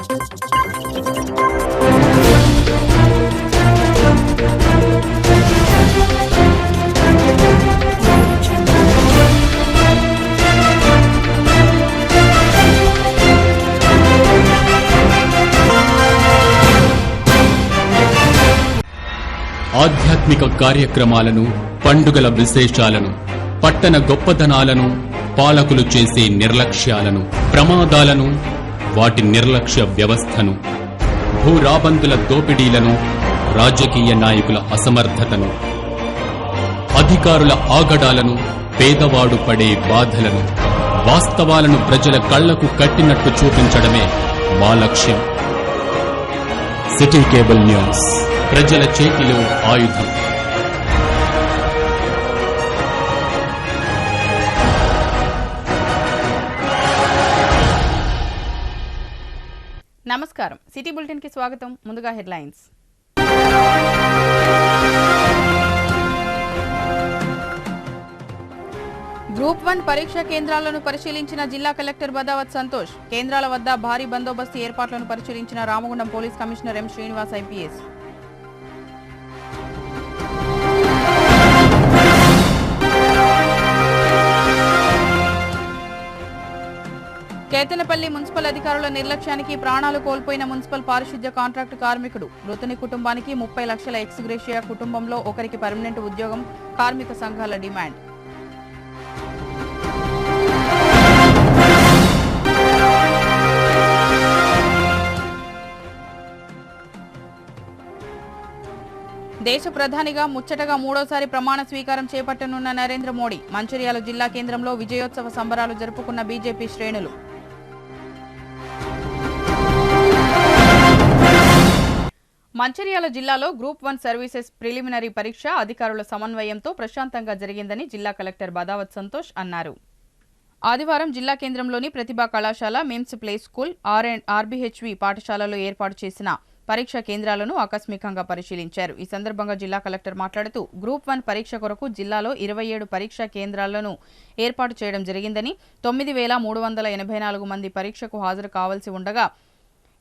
ఆధ్యాత్మిక కార్యక్రమాలను, పండుగల విశేషాలను, పట్టణ గొప్పదనాలను, పాలకులు చేసే నిర్లక్ష్యాలను, ప్రమాదాలను, వాటి నిర్లక్ష్య వ్యవస్థను, భూరాబందుల దోపిడీలను, రాజకీయ నాయకుల అసమర్థతను, అధికారుల ఆగడాలను, పేదవాడు పడే బాధలను, వాస్తవాలను ప్రజల కళ్లకు కట్టినట్టు చూపించడమే మా లక్ష్యం. సిటీ కేబుల్ న్యూస్, ప్రజల చేతిలో ఆయుధం. నమస్కారం, సిటీ బులెటిన్ కి స్వాగతం. ముందుగా హెడ్లైన్స్. గ్రూప్ 1 పరీక్షా కేంద్రాలను పరిశీలించిన జిల్లా కలెక్టర్ బదావత్ సంతోష్. కేంద్రాల వద్ద భారీ బందోబస్తు ఏర్పాట్లను పరిశీలించిన Ramagundam police commissioner M Srinivas IPS. Kethanapalli municipal అధికారుల నిర్లక్ష్యానికి ప్రాణాలు కోల్పోయిన మున్సిపల్ పారిశుద్ధ్య కాంట్రాక్టు కార్మికుడు. మృతుని కుటుంబానికి 30 లక్షల ఎక్స్గ్రేషియా, కుటుంబంలో ఒకరికి పర్మనెంట్ ఉద్యోగం. కార్మిక సంఘాల డిమాండ్. దేశ ప్రధానిగా ముచ్చటగా మూడోసారి ప్రమాణ స్వీకారం చేపట్టనున్న నరేంద్ర మోడీ. మంచిర్యాల జిల్లా కేంద్రంలో విజయోత్సవ సంబరాలు జరుపుకున్న బీజేపీ శ్రేణులు. మంచిర్యాల జిల్లాలో గ్రూప్ 1 సర్వీసెస్ ప్రిలిమినరీ పరీక్ష అధికారుల సమన్వయంతో ప్రశాంతంగా జరిగిందని జిల్లా కలెక్టర్ బదావత్ సంతోష్ అన్నారు. ఆదివారం జిల్లా కేంద్రంలోని ప్రతిభా కళాశాల, మిమ్స్ ప్లే స్కూల్, ఆర్బీహెచ్వి పాఠశాలలో ఏర్పాటు చేసిన పరీక్షా కేంద్రాలను ఆకస్మికంగా పరిశీలించారు. ఈ సందర్భంగా జిల్లా కలెక్టర్ మాట్లాడుతూ గ్రూప్ 1 పరీక్ష కొరకు జిల్లాలో 27 పరీక్షా కేంద్రాలను ఏర్పాటు చేయడం జరిగిందని, 9,384 మంది పరీక్షకు హాజరు కావాల్సి ఉండగా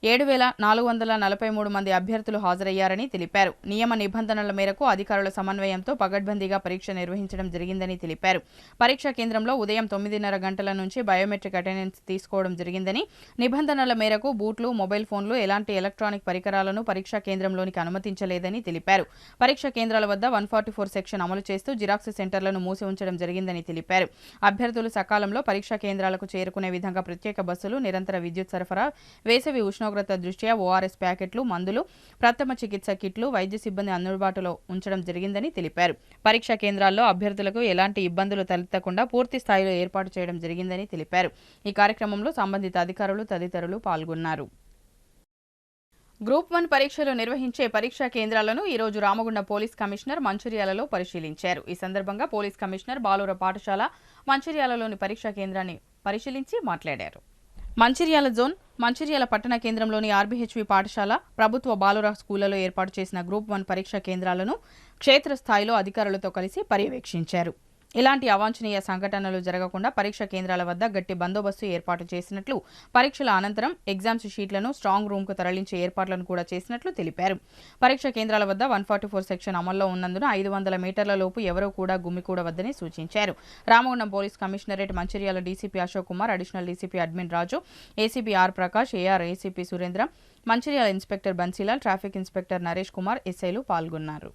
7,443 మంది అభ్యర్థులు హాజరయ్యారని తెలిపారు. నియమ నిబంధనల మేరకు అధికారుల సమన్వయంతో పగడ్బందీగా పరీక్ష నిర్వహించడం జరిగిందని తెలిపారు. పరీక్షా కేంద్రంలో ఉదయం 9:30 గంటల నుంచి బయోమెట్రిక్ అటెండెన్స్ తీసుకోవడం జరిగిందని, నిబంధనల మేరకు బూట్లు, మొబైల్ ఫోన్లు, ఎలాంటి ఎలక్ట్రానిక్ పరికరాలను పరీక్షా కేంద్రంలోనికి అనుమతించలేదని తెలిపారు. పరీక్షా కేంద్రాల వద్ద 144 సెక్షన్ అమలు చేస్తూ జిరాక్స్ సెంటర్లను మూసి ఉంచడం జరిగిందని తెలిపారు. అభ్యర్థులు సకాలంలో పరీక్షా కేంద్రాలకు చేరుకునే విధంగా ప్రత్యేక బస్సులు, నిరంతర విద్యుత్ సరఫరా, వేసవి ఉష్ణోగ్రత దృష్ట్యా ఓఆర్ఎస్ ప్యాకెట్లు, మందులు, ప్రథమ చికిత్స కిట్లు, వైద్య సిబ్బంది అందుబాటులో ఉంచడం జరిగిందని తెలిపారు. పరీక్షా కేంద్రాల్లో అభ్యర్థులకు ఎలాంటి ఇబ్బందులు తలెత్తకుండా పూర్తి స్థాయిలో ఏర్పాటు చేయడం జరిగిందని తెలిపారు. ఈ కార్యక్రమంలో సంబంధిత అధికారులు తదితరులు పాల్గొన్నారు. గ్రూప్ 1 పరీక్షలు నిర్వహించే పరీక్షా కేంద్రాలను ఈరోజు రామగుండం పోలీస్ కమిషనర్ మంచిర్యాలలో పరిశీలించారు. ఈ సందర్భంగా పోలీస్ కమిషనర్ బాలూర పాఠశాల, మంచిర్యాలలోని పరీక్షా కేంద్రాన్ని పరిశీలించి మాట్లాడారు. మంచిర్యాల జోన్, మంచిర్యాల పట్టణ కేంద్రంలోని ఆర్బీహెచ్వి పాఠశాల, ప్రభుత్వ బాలుర స్కూళ్లలో ఏర్పాటు చేసిన గ్రూప్ 1 పరీక్షా కేంద్రాలను క్షేత్రస్థాయిలో అధికారులతో కలిసి పర్యవేక్షించారు. ఇలాంటి అవాంఛనీయ సంఘటనలు జరగకుండా పరీక్షా కేంద్రాల వద్ద గట్టి బందోబస్తు ఏర్పాటు చేసినట్లు, పరీక్షల అనంతరం ఎగ్జామ్స్ షీట్లను స్ట్రాంగ్ రూమ్కు తరలించే ఏర్పాట్లను కూడా చేసినట్లు తెలిపారు. పరీక్షా కేంద్రాల వద్ద 144 సెక్షన్ అమల్లో ఉన్నందున 500 మీటర్ల లోపు ఎవరూ కూడా గుమ్మికూడవద్దని సూచించారు. Ramagundam police commissionerate Mancherial DCP Ashok Kumar, additional DCP admin Raju, ACP R Prakash, AR ACP Surendra, Mancherial inspector Bansilal, traffic inspector Naresh Kumar, ఎస్ఐలు పాల్గొన్నారు.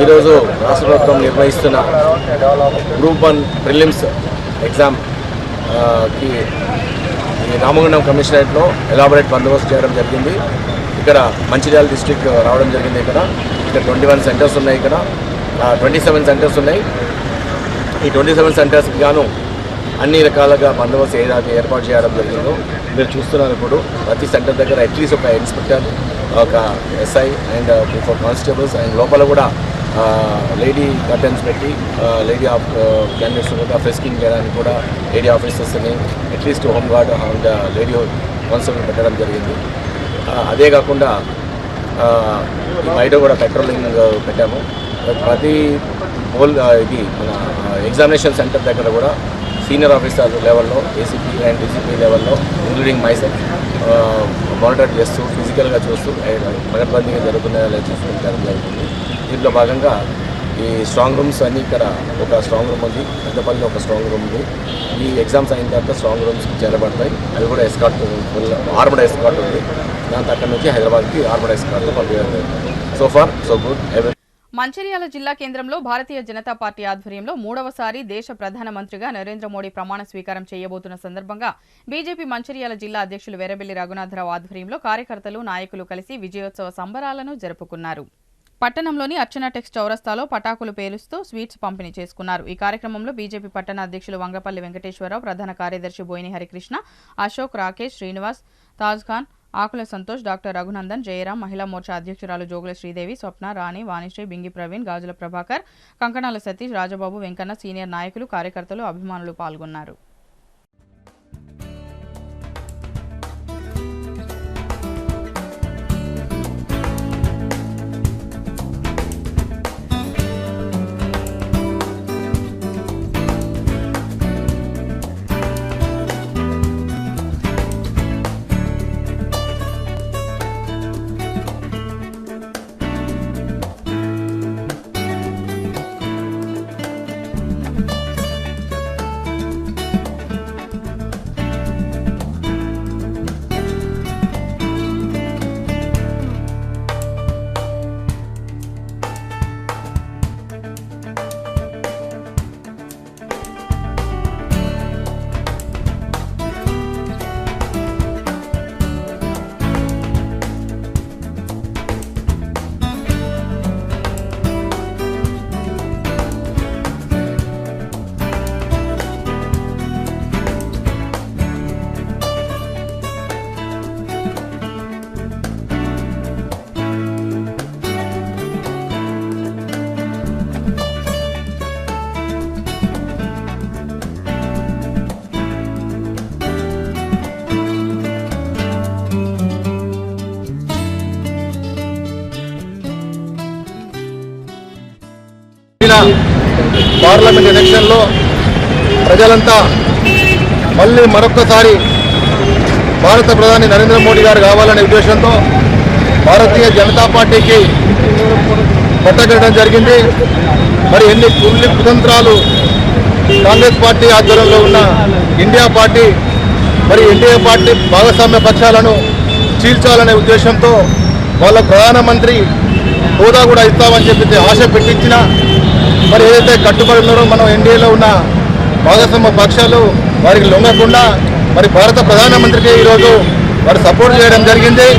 ఈరోజు రాష్ట్ర ప్రభుత్వం నిర్వహిస్తున్న గ్రూప్ 1 ప్రిలిమ్స్ ఎగ్జామ్కి ఈ రామగుండం కమిషనరేట్లో ఎలాబొరేట్ బందోబస్తు చేయడం జరిగింది. ఇక్కడ మంచిర్యాల డిస్ట్రిక్ట్ రావడం జరిగింది. ఇక్కడ 21 సెంటర్స్ ఉన్నాయి. ఇక్కడ 27 సెంటర్స్ ఉన్నాయి. ఈ 27 సెంటర్స్కి గాను అన్ని రకాలుగా బందోబస్తు ఏర్పాటు చేయడం జరిగిందో మీరు చూస్తున్నారు. ఇప్పుడు ప్రతి సెంటర్ దగ్గర అట్లీస్ట్ ఒక ఇన్స్పెక్టర్, ఒక ఎస్ఐ అండ్ 4 కానిస్టేబుల్స్ అండ్ లోపల కూడా లేడీ కర్టన్స్ పెట్టి లేడీ క్యాండిడేట్స్ కూడా ఫ్రెస్కింగ్ చేయడానికి కూడా లేడీ ఆఫీసర్స్ని at least home guard and lady constable పెట్టడం జరిగింది. అదే కాకుండా బయట కూడా పెట్రోలింగ్ పెట్టాము. ప్రతి ఇది మన ఎగ్జామినేషన్ సెంటర్ దగ్గర కూడా సీనియర్ ఆఫీసర్ లెవెల్లో ఏసీపీ అండ్ డీసీపీ లెవెల్లో ఇంక్లూడింగ్ మైసెల్ఫ్ మానిటర్ చేస్తూ ఫిజికల్గా చూస్తూ పగడ్బందీగా జరుగుతున్నాయో చూసుకుంటారు జరుగుతుంది. దీంట్లో భాగంగా ఈ స్ట్రాంగ్ రూమ్స్ అన్నీ ఇక్కడ ఒక స్ట్రాంగ్ రూమ్ ఉంది, పెద్దపల్లిలో ఒక స్ట్రాంగ్ రూమ్ ఉంది. ఈ ఎగ్జామ్స్ అయిన తర్వాత స్ట్రాంగ్ రూమ్స్కి చేరబడతాయి. అవి కూడా ఎస్కార్ట్ ఆర్మడ్ ఎస్కార్ట్ ఉంది. దాని అక్కడి నుంచి హైదరాబాద్కి ఆర్మడ్ ఎస్కార్ట్తో పంపించారు. So far so good. Mancherial జిల్లా కేంద్రంలో భారతీయ జనతా పార్టీ ఆధ్వర్యంలో 3వసారి దేశ ప్రధానమంత్రిగా నరేంద్ర మోడీ ప్రమాణ స్వీకారం చేయబోతున్న సందర్భంగా బీజేపీ మంచిర్యాల జిల్లా అధ్యక్షులు వెరబెల్లి రఘునాథరావు ఆధ్వర్యంలో కార్యకర్తలు, నాయకులు కలిసి విజయోత్సవ సంబరాలను జరుపుకున్నారు. పట్టణంలోని అర్చన టెక్స్ చౌరస్తాలో పటాకులు పేలుస్తూ స్వీట్స్ పంపిణీ చేసుకున్నారు. ఈ కార్యక్రమంలో బీజేపీ పట్టణ అధ్యక్షులు వంగపల్లి వెంకటేశ్వరరావు, ప్రధాన కార్యదర్శి బోయిని హరికృష్ణ, అశోక్, రాకేష్, శ్రీనివాస్, తాజ్ ఖాన్, ఆకుల సంతోష్, డాక్టర్ రఘునందన్, జయరాం, మహిళా మోర్చా అధ్యక్షురాలు జోగుల శ్రీదేవి, స్వప్న, రాణి, వాణిశ్రీ, బింగి ప్రవీణ్, గాజుల ప్రభాకర్, కంకణాల సతీష్, రాజబాబు, వెంకన్న, సీనియర్ నాయకులు, కార్యకర్తలు, అభిమానులు పాల్గొన్నారు. పార్లమెంట్ ఎలక్షన్లో ప్రజలంతా మళ్ళీ మరొక్కసారి భారత ప్రధాని నరేంద్ర మోడీ గారు కావాలనే ఉద్దేశంతో భారతీయ జనతా పార్టీకి పట్టకట్టడం జరిగింది. మరి ఎన్ని కుతంత్రాలు కాంగ్రెస్ పార్టీ ఆధ్వర్యంలో ఉన్న ఇండియా పార్టీ మరి ఎన్డీఏ పార్టీ భాగస్వామ్య పక్షాలను చీల్చాలనే ఉద్దేశంతో వాళ్ళ ప్రధానమంత్రి హోదా కూడా ఇస్తామని చెప్పి ఆశ పెట్టించిన మరి ఏదైతే కట్టుబడి ఉన్నారో మనం ఎన్డీఏలో ఉన్న భాగస్వామ్య పక్షాలు వారికి లొంగకుండా మరి భారత ప్రధానమంత్రికి ఈరోజు వారు సపోర్ట్ చేయడం జరిగింది.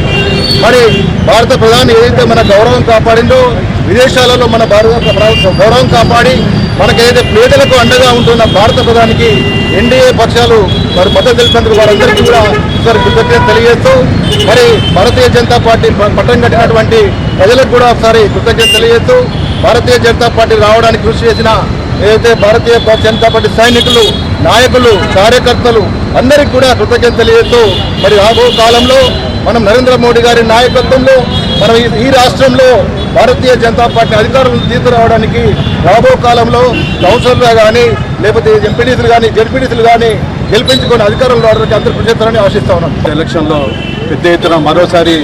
మరి భారత ప్రధాని ఏదైతే మన గౌరవం కాపాడిందో విదేశాలలో మన భారత గౌరవం కాపాడి మనకైతే పేదలకు అండగా ఉంటున్న భారత ప్రధానికి ఎన్డీఏ పక్షాలు మరి మద్దతు తెలిపినందుకు వారందరికీ కూడా ఒకసారి కృతజ్ఞత తెలియజేస్తూ మరి భారతీయ జనతా పార్టీ పట్టం కట్టినటువంటి ప్రజలకు కూడా ఒకసారి కృతజ్ఞత తెలియజేస్తూ భారతీయ జనతా పార్టీ రావడానికి కృషి చేసిన ఏదైతే భారతీయ జనతా పార్టీ సైనికులు, నాయకులు, కార్యకర్తలు అందరికీ కూడా కృతజ్ఞత తెలియజేస్తూ మరి రాబో కాలంలో మనం నరేంద్ర మోడీ గారి నాయకత్వంలో మనం ఈ రాష్ట్రంలో భారతీయ జనతా పార్టీ అధికారులను తీసుకురావడానికి రాబో కాలంలో కౌన్సిలర్గా కానీ లేకపోతే ఎంపీడీసీలు కానీ జెడ్పీడీసీలు కానీ గెలిపించుకొని అధికారులు రావడానికి అందరూ కృషి చేస్తారని ఆశిస్తా ఉన్నాం. ఎలక్షన్లో పెద్ద ఎత్తున మరోసారి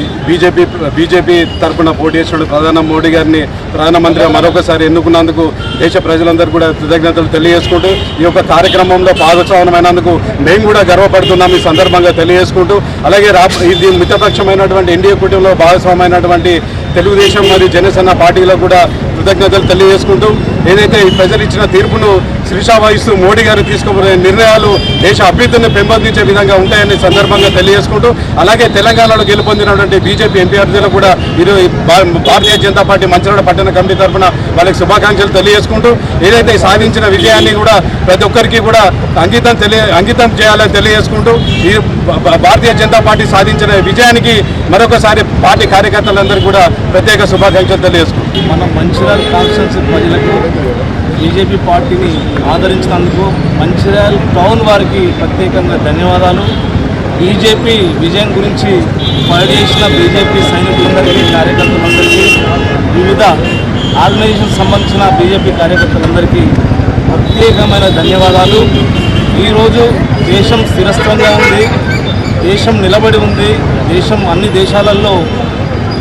బీజేపీ తరఫున పోటీ చేసిన ప్రధాని మోడీ గారిని ప్రధానమంత్రిగా మరొకసారి ఎన్నుకున్నందుకు దేశ ప్రజలందరూ కూడా కృతజ్ఞతలు తెలియజేసుకుంటూ ఈ యొక్క కార్యక్రమంలో భాగస్వామ్యమైనందుకు మేము కూడా గర్వపడుతున్నాం ఈ సందర్భంగా తెలియజేసుకుంటూ అలాగే ఇది మిత్రపక్షమైనటువంటి ఎన్డీఏ కూటమిలో భాగస్వామ్యమైనటువంటి తెలుగుదేశం మరియు జనసేన పార్టీలో కూడా కృతజ్ఞతలు తెలియజేసుకుంటూ ఏదైతే ఈ ప్రజలు ఇచ్చిన తీర్పును శిరీషా వహిస్తూ మోడీ గారు తీసుకునే నిర్ణయాలు దేశ అభివృద్ధిని పెంపొందించే విధంగా ఉంటాయని సందర్భంగా తెలియజేసుకుంటూ అలాగే తెలంగాణలో గెలుపొందినటువంటి బీజేపీ ఎంపీ అభ్యర్థులకు కూడా ఈరోజు భారతీయ జనతా పార్టీ మంచిర్యాల పట్టణ కమిటీ తరఫున వాళ్ళకి శుభాకాంక్షలు తెలియజేసుకుంటూ ఏదైతే సాధించిన విజయాన్ని కూడా ప్రతి ఒక్కరికి కూడా అంకితం చేయాలని తెలియజేసుకుంటూ ఈ భారతీయ జనతా పార్టీ సాధించిన విజయానికి మరొకసారి పార్టీ కార్యకర్తలందరికీ కూడా ప్రత్యేక శుభాకాంక్షలు తెలియజేసుకుంటాం. మనం మంచిర్యాల కాన్స్టిట్యున్సీ ప్రజలకు బీజేపీ పార్టీని ఆదరించినందుకు మంచిర్యాల టౌన్ వారికి ప్రత్యేకంగా ధన్యవాదాలు. బీజేపీ విజయం గురించి పనిచేసిన బీజేపీ సైనికులందరికీ, కార్యకర్తలందరికీ, వివిధ ఆర్గనైజేషన్ సంబంధించిన బీజేపీ కార్యకర్తలందరికీ ప్రత్యేకమైన ధన్యవాదాలు. ఈరోజు దేశం స్థిరస్థంగా ఉంది, దేశం నిలబడి ఉంది. దేశం అన్ని దేశాలలో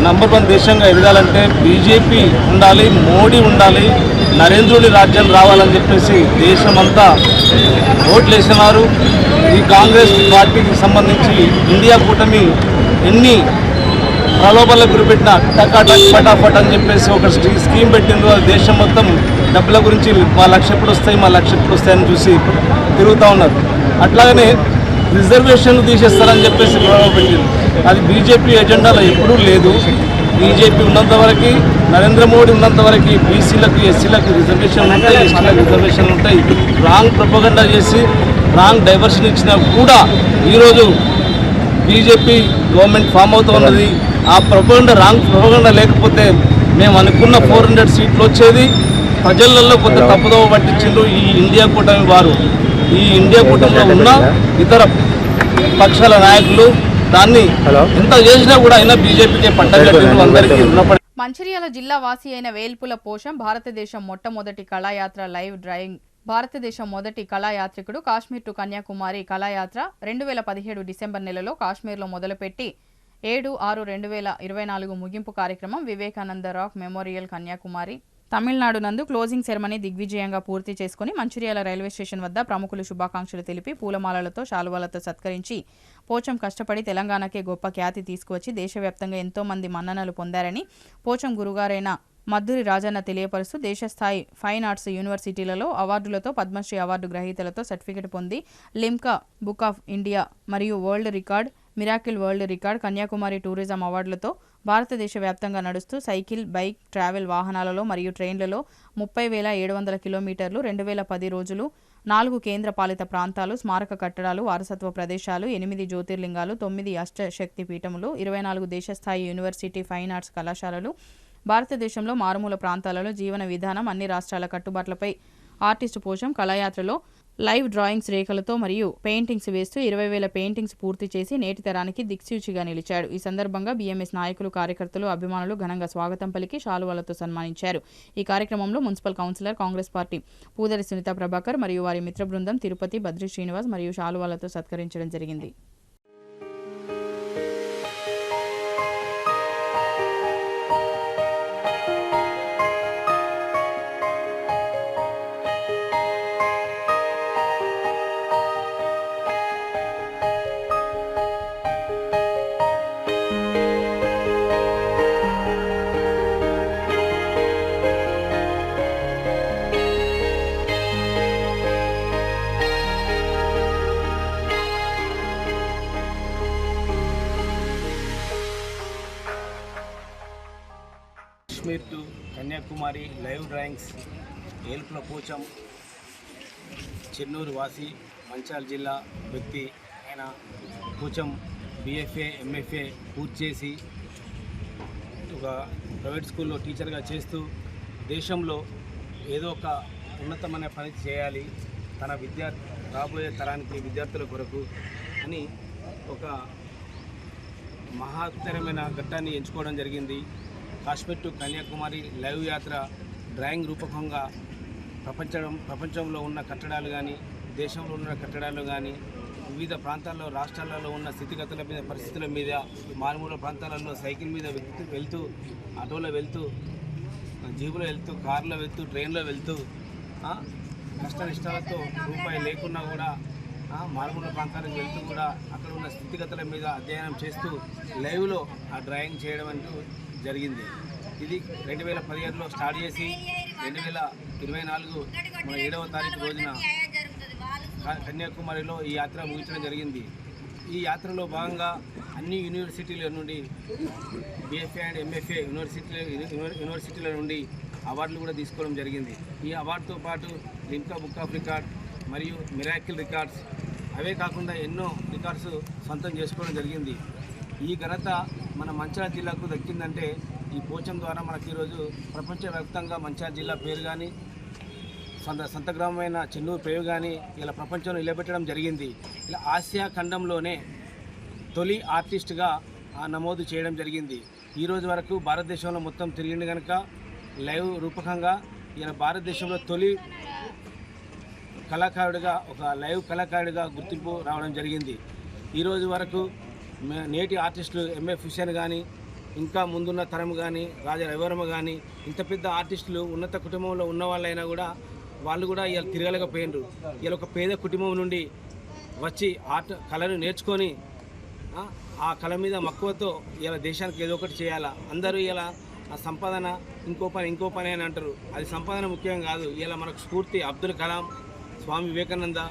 నంబర్ 1 దేశంగా ఎదగాలంటే బీజేపీ ఉండాలి, మోడీ ఉండాలి, నరేంద్రుడి రాజ్యం రావాలని చెప్పేసి దేశమంతా ఓట్లు వేసినారు. ఈ కాంగ్రెస్ పార్టీకి సంబంధించి ఇండియా కూటమి ఎన్ని ప్రలోభాలకు గురిపెట్టిన టకాటక్ ఫటాఫట్ అని చెప్పేసి ఒక స్కీమ్ పెట్టిందో దేశం మొత్తం డబ్బుల గురించి మా లక్ష ఎప్పుడు వస్తాయని చూసి తిరుగుతూ ఉన్నారు. అట్లాగనే రిజర్వేషన్లు తీసేస్తారని చెప్పేసి ప్రలోభ పెట్టింది. అది బీజేపీ ఎజెండాలో ఎప్పుడూ లేదు. బీజేపీ ఉన్నంత వరకు, నరేంద్ర మోడీ ఉన్నంత వరకు బీసీలకు, ఎస్సీలకు రిజర్వేషన్లు ఉంటాయి, ఎస్టీలకు రిజర్వేషన్లు ఉంటాయి. రాంగ్ ప్రొపగండా చేసి రాంగ్ డైవర్షన్ ఇచ్చినా కూడా ఈరోజు బీజేపీ గవర్నమెంట్ ఫామ్ అవుతూ ఉన్నది. ఆ రాంగ్ ప్రొపగండా లేకపోతే మేము అనుకున్న 400 సీట్లు వచ్చేది. ప్రజలలో కొంత తప్పుదోవ పట్టించిండ్రు ఈ ఇండియా కూటమి వారు. ఈ ఇండియా కూటమిలో ఉన్న ఇతర పక్షాల నాయకులు దాన్ని ఎంత చేసినా కూడా అయినా బీజేపీకే పట్టగట్టిండ్రు. అందరికీ రుణపడి. మంచిర్యాల జిల్లా వాసి అయిన వేల్పుల పోషం భారతదేశం మొట్టమొదటి కళాయాత్ర లైవ్ డ్రాయింగ్. భారతదేశం మొదటి కళాయాత్రికుడు కాశ్మీర్ టు కన్యాకుమారి కళాయాత్ర 2017 డిసెంబర్ నెలలో కాశ్మీర్లో మొదలుపెట్టి 7/6/2024 ముగింపు కార్యక్రమం వివేకానంద రాక్ మెమోరియల్ కన్యాకుమారి తమిళనాడు నందు క్లోజింగ్ సెరమనీ దిగ్విజయంగా పూర్తి చేసుకుని మంచిర్యాల రైల్వే స్టేషన్ వద్ద ప్రముఖులు శుభాకాంక్షలు తెలిపి పూలమాలలతో శాలువాలతో సత్కరించి పోచం కష్టపడి తెలంగాణకే గొప్ప ఖ్యాతి తీసుకువచ్చి దేశవ్యాప్తంగా ఎంతో మంది మన్ననలు పొందారని పోచం గురుగారైన మద్దూరి రాజన్న తెలియపరుస్తూ దేశస్థాయి ఫైన్ ఆర్ట్స్ యూనివర్సిటీలలో అవార్డులతో పద్మశ్రీ అవార్డు గ్రహీతలతో సర్టిఫికెట్ పొంది లిమ్కా బుక్ ఆఫ్ ఇండియా మరియు world record, miracle world record, Kanyakumari tourism అవార్డులతో భారతదేశ వ్యాప్తంగా నడుస్తూ సైకిల్, బైక్, ట్రావెల్ వాహనాలలో మరియు ట్రైన్లలో 30,700 కిలోమీటర్లు, 2010 రోజులు, 4 కేంద్ర పాలిత ప్రాంతాలు, స్మారక కట్టడాలు, వారసత్వ ప్రదేశాలు, 8 జ్యోతిర్లింగాలు, 9 అష్టశక్తి పీఠములు, 24 దేశస్థాయి యూనివర్సిటీ ఫైన్ ఆర్ట్స్ కళాశాలలు, భారతదేశంలో మారుమూల ప్రాంతాలలో జీవన విధానం, అన్ని రాష్ట్రాల కట్టుబాట్లపై ఆర్టిస్టు పోషం కళాయాత్రలో లైవ్ డ్రాయింగ్స్ రేఖలతో మరియు పెయింటింగ్స్ వేస్తూ 20,000 పెయింటింగ్స్ పూర్తి చేసి నేటి తరానికి దిక్సూచిగా నిలిచాడు. ఈ సందర్భంగా బీఎంఎస్ నాయకులు, కార్యకర్తలు, అభిమానులు ఘనంగా స్వాగతం పలికి శాలువాలతో సన్మానించారు. ఈ కార్యక్రమంలో municipal councillor, Congress party Pudari Sunitha Prabhakar మరియు వారి మిత్ర బృందం తిరుపతి, బద్రి శ్రీనివాస్ మరియు శాలువాలతో సత్కరించడం జరిగింది. Kashmir to Kanyakumari live drawings Elpula Pocham Chennur వాసి మంచిర్యాల జిల్లా వ్యక్తి ఆయన పోచం BFA MFA పూర్తి చేసి ఒక ప్రైవేట్ స్కూల్లో టీచర్గా చేస్తూ దేశంలో ఏదో ఒక ఉన్నతమైన పని చేయాలి తన రాబోయే తరానికి విద్యార్థుల కొరకు అని ఒక మహత్తరమైన ఘట్టాన్ని ఎంచుకోవడం జరిగింది. కాశ్మీర్ టు కన్యాకుమారి లైవ్ యాత్ర డ్రాయింగ్ రూపకంగా ప్రపంచంలో ఉన్న కట్టడాలు కానీ, దేశంలో ఉన్న కట్టడాలు కానీ, వివిధ ప్రాంతాల్లో, రాష్ట్రాలలో ఉన్న స్థితిగతుల మీద, పరిస్థితుల మీద, మారుమూల ప్రాంతాలలో సైకిల్ మీద వెళ్తూ, ఆటోలో వెళ్తూ, జీబులో వెళ్తూ, కారులో వెళ్తూ, ట్రైన్లో వెళ్తూ, కష్టనిష్టాలతో రూపాయి లేకున్నా కూడా మారుమూల ప్రాంతాలకు వెళ్తూ కూడా అక్కడ ఉన్న స్థితిగతుల మీద అధ్యయనం చేస్తూ లైవ్లో ఆ డ్రాయింగ్ చేయడం అంటూ జరిగింది. ఇది 2015లో స్టార్ట్ చేసి 2024 మన 7వ తారీఖు రోజున కన్యాకుమారిలో ఈ యాత్ర ముగించడం జరిగింది. ఈ యాత్రలో భాగంగా అన్ని యూనివర్సిటీల నుండి BFA అండ్ MFA యూనివర్సిటీల నుండి అవార్డులు కూడా తీసుకోవడం జరిగింది. ఈ అవార్డుతో పాటు లిమ్కా బుక్ ఆఫ్ రికార్డ్ మరియు మిరాకిల్ రికార్డ్స్, అవే కాకుండా ఎన్నో రికార్డ్స్ సొంతం చేసుకోవడం జరిగింది. ఈ ఘనత మన మంచిర్యాల జిల్లాకు దక్కిందంటే ఈ పోచం ద్వారా మనకి ఈరోజు ప్రపంచవ్యాప్తంగా మంచిర్యాల జిల్లా పేరు కానీ సొంత గ్రామమైన చెన్నూరు పేరు కానీ ఇలా ప్రపంచంలో నిలబెట్టడం జరిగింది. ఇలా ఆసియా ఖండంలోనే తొలి ఆర్టిస్ట్గా నమోదు చేయడం జరిగింది. ఈరోజు వరకు భారతదేశంలో మొత్తం తిరిగింది కనుక లైవ్ రూపకంగా ఇలా భారతదేశంలో తొలి కళాకారుడిగా ఒక లైవ్ కళాకారుడిగా గుర్తింపు రావడం జరిగింది. ఈరోజు వరకు నేటి ఆర్టిస్టులు MF హుసేన్ కానీ ఇంకా ముందున్న తరం కానీ రాజా రవివర్మ కానీ ఇంత పెద్ద ఆర్టిస్టులు ఉన్నత కుటుంబంలో ఉన్న వాళ్ళైనా కూడా వాళ్ళు కూడా ఇలా తిరగలేకపోయినారు. ఇలా ఒక పేద కుటుంబం నుండి వచ్చి కళను నేర్చుకొని ఆ కళ మీద మక్కువతో ఇలా దేశానికి ఏదో ఒకటి చేయాలా. అందరూ ఇలా ఆ సంపాదన ఇంకో పని అని అంటారు. అది సంపాదన ముఖ్యం కాదు. ఇలా మనకు స్ఫూర్తి అబ్దుల్ కలాం, స్వామి వివేకానంద,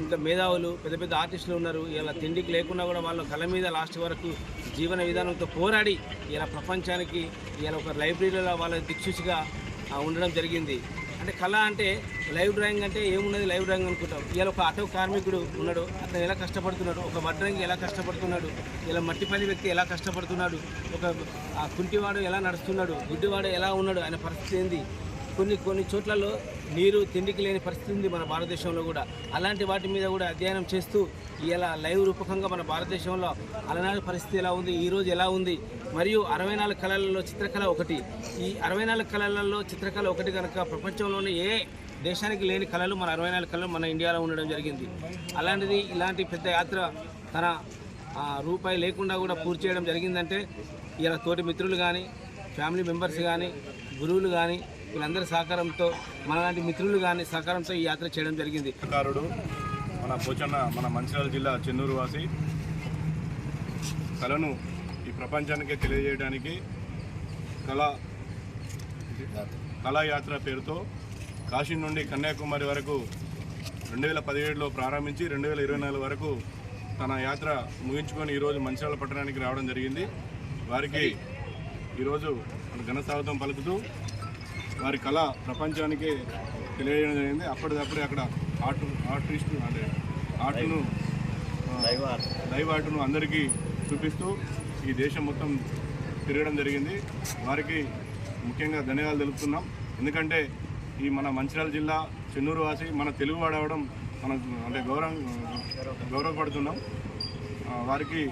ఇంకా మేధావులు పెద్ద పెద్ద ఆర్టిస్టులు ఉన్నారు. ఇలా తిండికి లేకుండా కూడా వాళ్ళ కళ మీద లాస్ట్ వరకు జీవన విధానంతో పోరాడి ఇలా ప్రపంచానికి ఇలా ఒక లైబ్రరీలో వాళ్ళ దిక్సూచిగా ఉండడం జరిగింది. అంటే కళ అంటే లైవ్ డ్రాయింగ్ అంటే ఏమున్నది లైవ్ డ్రాయింగ్ అనుకుంటాం. ఇలా ఒక ఆటో కార్మికుడు ఉన్నాడు, అతను ఎలా కష్టపడుతున్నాడు, ఒక వడ్రంగి ఎలా కష్టపడుతున్నాడు, ఇలా మట్టిపల్లి వ్యక్తి ఎలా కష్టపడుతున్నాడు, ఒక కుంటివాడు ఎలా నడుస్తున్నాడు, గుడ్డివాడు ఎలా ఉన్నాడు, ఆయన పరిస్థితి ఏంది. కొన్ని చోట్లలో నీరు తిండికి లేని పరిస్థితి ఉంది మన భారతదేశంలో కూడా. అలాంటి వాటి మీద కూడా అధ్యయనం చేస్తూ ఇలా లైవ్ రూపకంగా మన భారతదేశంలో అలనాటి పరిస్థితి ఎలా ఉంది, ఈరోజు ఎలా ఉంది, మరియు 64 కళలలో చిత్రకళ ఒకటి. ఈ 64 కళలలో చిత్రకళ ఒకటి కనుక ప్రపంచంలోనే ఏ దేశానికి లేని కళలు మన 64 కళలు మన ఇండియాలో ఉండడం జరిగింది. అలాంటిది ఇలాంటి పెద్ద యాత్ర తన రూపాయి లేకుండా కూడా పూర్తి చేయడం జరిగిందంటే ఇలా తోటి మిత్రులు కానీ, ఫ్యామిలీ మెంబర్స్ కానీ, గురువులు కానీ వీళ్ళందరి సహకారంతో, మనలాంటి మిత్రులు కానీ సహకారంతో ఈ యాత్ర చేయడం జరిగింది. కళాకారుడు మన మంచిర్యాల జిల్లా చెన్నూరు వాసి కళను ఈ ప్రపంచానికి తెలియజేయడానికి కళాయాత్ర పేరుతో కాశీ నుండి కన్యాకుమారి వరకు 2017లో ప్రారంభించి 2024 వరకు తన యాత్ర ముగించుకొని ఈరోజు మంచిర్యాల పట్టణానికి రావడం జరిగింది. వారికి ఈరోజు ఘన స్వాగతం పలుకుతూ వారి కళ ప్రపంచానికి తెలియజేయడం జరిగింది. అప్పటిదప్పుడే అక్కడ ఆర్టును లైవ్ ఆర్టును అందరికీ చూపిస్తూ ఈ దేశం మొత్తం తిరగడం జరిగింది. వారికి ముఖ్యంగా ధన్యవాదాలు తెలుపుతున్నాం. ఎందుకంటే ఈ మన మంచిర్యాల జిల్లా చెన్నూరు వాసి మన తెలుగు వాడవడం మనకు అంటే గౌరవపడుతున్నాం. వారికి